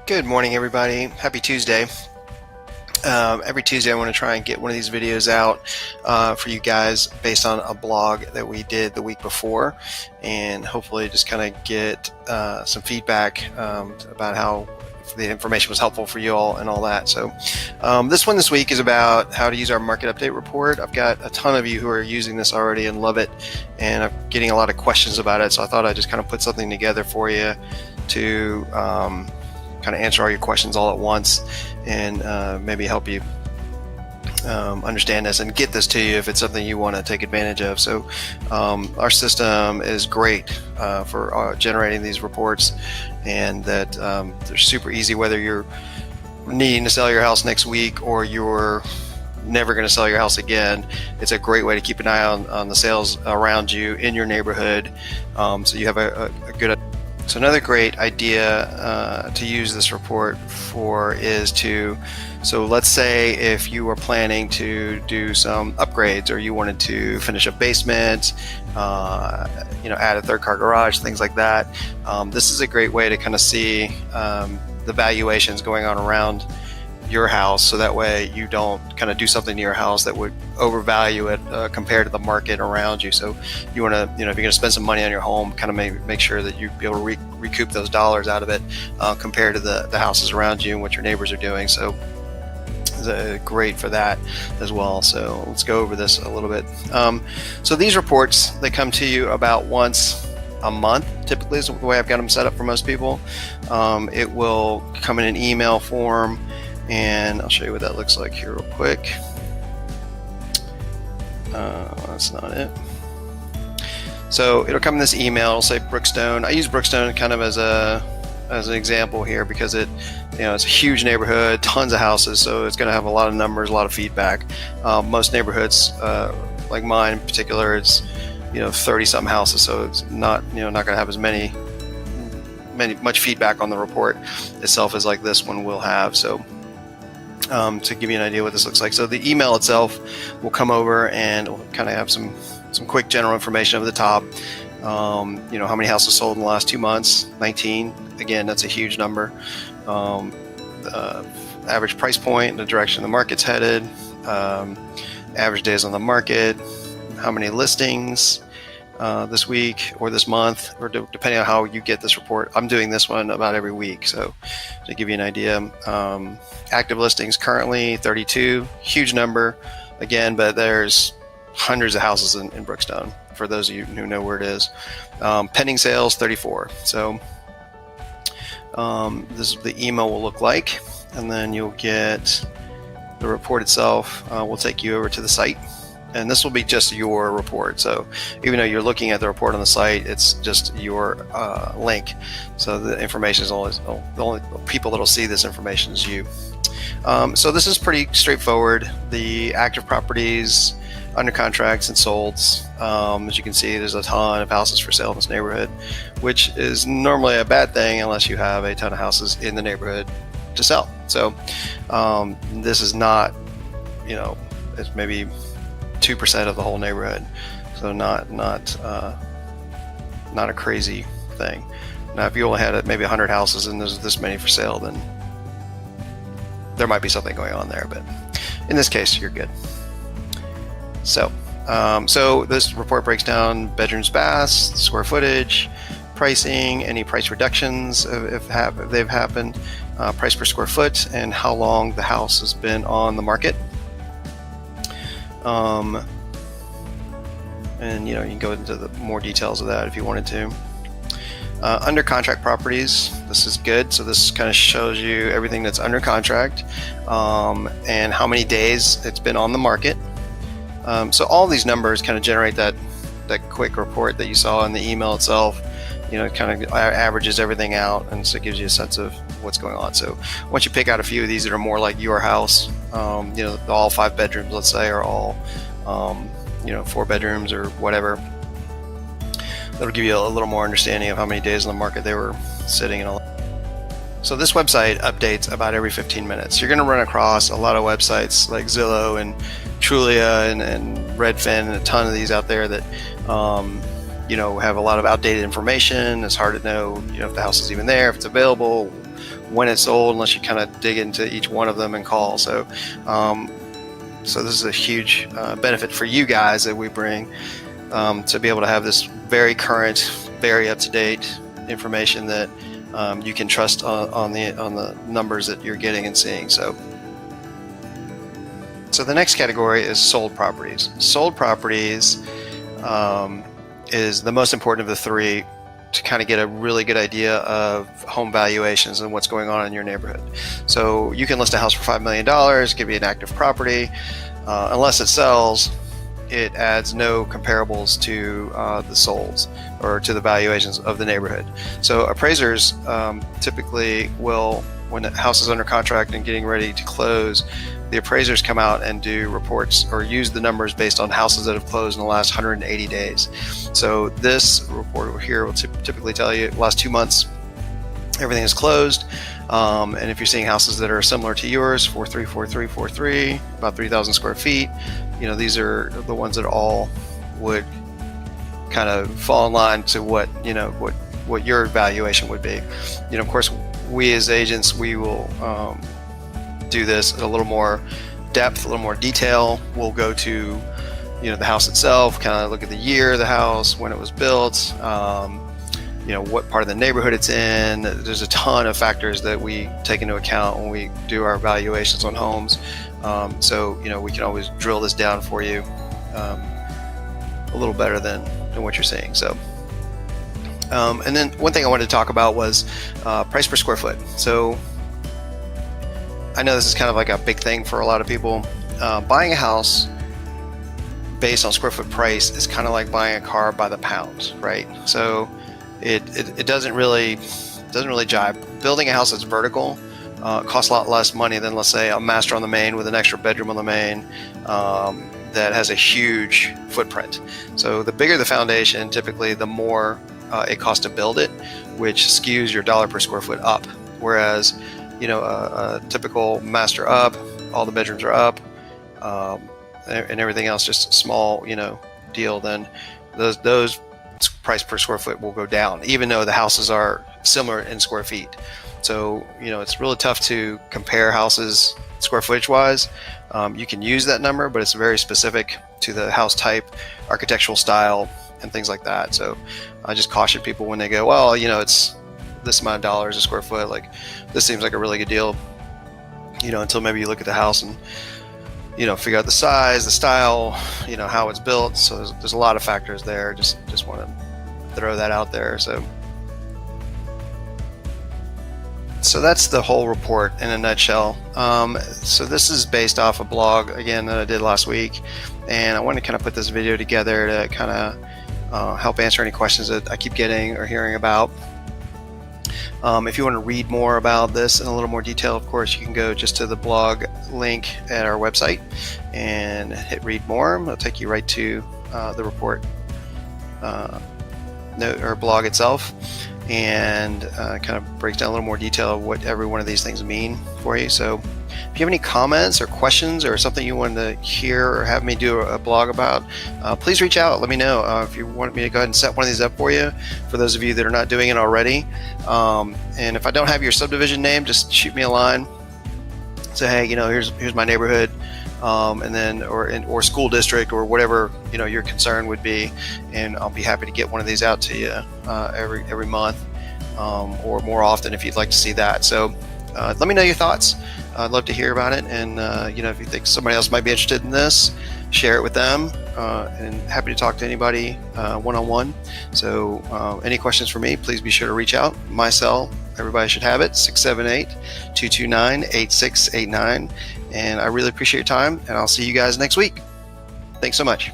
Good morning, everybody. Happy Tuesday. Every Tuesday, I want to try and get one of these videos out for you guys based on a blog that we did the week before, and hopefully just kind of get some feedback about how the information was helpful for you all and all that. So this one this week is about how to use our market update report. I've got a ton of you who are using this already and love it, and I'm getting a lot of questions about it, so I thought I'd just kind of put something together for you to kind of answer all your questions all at once and maybe help you understand this and get this to you if it's something you want to take advantage of. So our system is great for generating these reports, and that they're super easy whether you're needing to sell your house next week or you're never going to sell your house again. It's a great way to keep an eye on the sales around you in your neighborhood, so you have a good. So another great idea to use this report for is so let's say if you were planning to do some upgrades, or you wanted to finish a basement, add a third car garage, things like that. This is a great way to kind of see the valuations going on around your house, so that way you don't kind of do something to your house that would overvalue it compared to the market around you. So you want to, if you're going to spend some money on your home, kind of make sure that you be able to recoup those dollars out of it compared to the houses around you and what your neighbors are doing. So it's great for that as well. So let's go over this a little bit. So these reports, they come to you about once a month, typically is the way I've got them set up for most people. It will come in an email form, and I'll show you what that looks like here real quick. That's not it. So it'll come in this email. It'll say Brookstone. I use Brookstone kind of as an example here because it's a huge neighborhood, tons of houses, so it's going to have a lot of numbers, a lot of feedback. Most neighborhoods, like mine in particular, it's 30-something houses, so it's not not going to have as much feedback on the report itself as like this one will have. So to give you an idea what this looks like. So the email itself will come over and it'll kind of have some quick general information over the top. How many houses sold in the last 2 months? 19. Again, that's a huge number. The average price point, the direction the market's headed, average days on the market, how many listings this week or this month, or depending on how you get this report. I'm doing this one about every week, so to give you an idea. Active listings currently 32, huge number again, but there's hundreds of houses in Brookstone, for those of you who know where it is. Pending sales 34. So this is what the email will look like, and then you'll get the report itself. Will take you over to the site, and this will be just your report. So even though you're looking at the report on the site, it's just your link. So the information is always, the only people that'll see this information is you. So this is pretty straightforward. The active properties, under contracts, and solds. As you can see, there's a ton of houses for sale in this neighborhood, which is normally a bad thing unless you have a ton of houses in the neighborhood to sell. So this is not, it's maybe 2% of the whole neighborhood, so not a crazy thing. Now, if you only had maybe 100 houses and there's this many for sale, then there might be something going on there, but in this case, you're good. So this report breaks down bedrooms, baths, square footage, pricing, any price reductions if they've happened, price per square foot, and how long the house has been on the market. And you can go into the more details of that if you wanted to. Under contract properties, this is good. So this kind of shows you everything that's under contract, and how many days it's been on the market. So all these numbers kind of generate that quick report that you saw in the email itself. It kind of averages everything out, and so it gives you a sense of what's going on. So once you pick out a few of these that are more like your house, all 5 bedrooms, let's say, or all 4 bedrooms or whatever, that'll give you a little more understanding of how many days on the market they were sitting and all. So this website updates about every 15 minutes. You're going to run across a lot of websites like Zillow and Trulia and Redfin, and a ton of these out there that have a lot of outdated information. It's hard to know, if the house is even there, if it's available, when it's sold, unless you kind of dig into each one of them and call. So, so this is a huge benefit for you guys that we bring, to be able to have this very current, very up-to-date information that you can trust on the numbers that you're getting and seeing. So the next category is sold properties. Sold properties is the most important of the three to kind of get a really good idea of home valuations and what's going on in your neighborhood. So you can list a house for $5 million, it could be an active property. Unless it sells, it adds no comparables to the solds or to the valuations of the neighborhood. So appraisers typically will, when the house is under contract and getting ready to close, the appraisers come out and do reports or use the numbers based on houses that have closed in the last 180 days. So this report here will typically tell you the last 2 months everything is closed, and if you're seeing houses that are similar to yours, 434343, about 3,000 square feet, these are the ones that all would kind of fall in line to what your valuation would be. Of course, we as agents, we will do this at a little more depth, a little more detail. We'll go to the house itself, kind of look at the year of the house, when it was built, what part of the neighborhood it's in. There's a ton of factors that we take into account when we do our valuations on homes. So we can always drill this down for you a little better than what you're seeing. So and then one thing I wanted to talk about was price per square foot. So I know this is kind of like a big thing for a lot of people. Buying a house based on square foot price is kind of like buying a car by the pound, right? So it doesn't really jive. Building a house that's vertical costs a lot less money than, let's say, a master on the main with an extra bedroom on the main that has a huge footprint. So the bigger the foundation, typically the more it costs to build it, which skews your dollar per square foot up. Whereas a typical master up, all the bedrooms are up, and everything else just a small, deal, then those price per square foot will go down, even though the houses are similar in square feet. So, it's really tough to compare houses square footage wise. You can use that number, but it's very specific to the house type, architectural style, and things like that. So I just caution people when they go, well, it's this amount of dollars a square foot, like this seems like a really good deal, until maybe you look at the house and figure out the size, the style, how it's built. So there's a lot of factors there. Just want to throw that out there. So that's the whole report in a nutshell. So this is based off a blog again that I did last week, and I wanted to kind of put this video together to kind of help answer any questions that I keep getting or hearing about. If you want to read more about this in a little more detail, of course, you can go just to the blog link at our website and hit read more. It'll take you right to the report note or blog itself, and kind of breaks down a little more detail of what every one of these things mean for you. So if you have any comments or questions or something you want to hear or have me do a blog about, please reach out. Let me know if you want me to go ahead and set one of these up for you, for those of you that are not doing it already. And if I don't have your subdivision name, just shoot me a line. Say, hey, here's my neighborhood, and then or school district or whatever your concern would be, and I'll be happy to get one of these out to you every month, or more often if you'd like to see that. So let me know your thoughts. I'd love to hear about it, and if you think somebody else might be interested in this, share it with them, and happy to talk to anybody one-on-one. So any questions for me, please be sure to reach out. My cell, everybody should have it, 678-229-8689. And I really appreciate your time, and I'll see you guys next week. Thanks so much.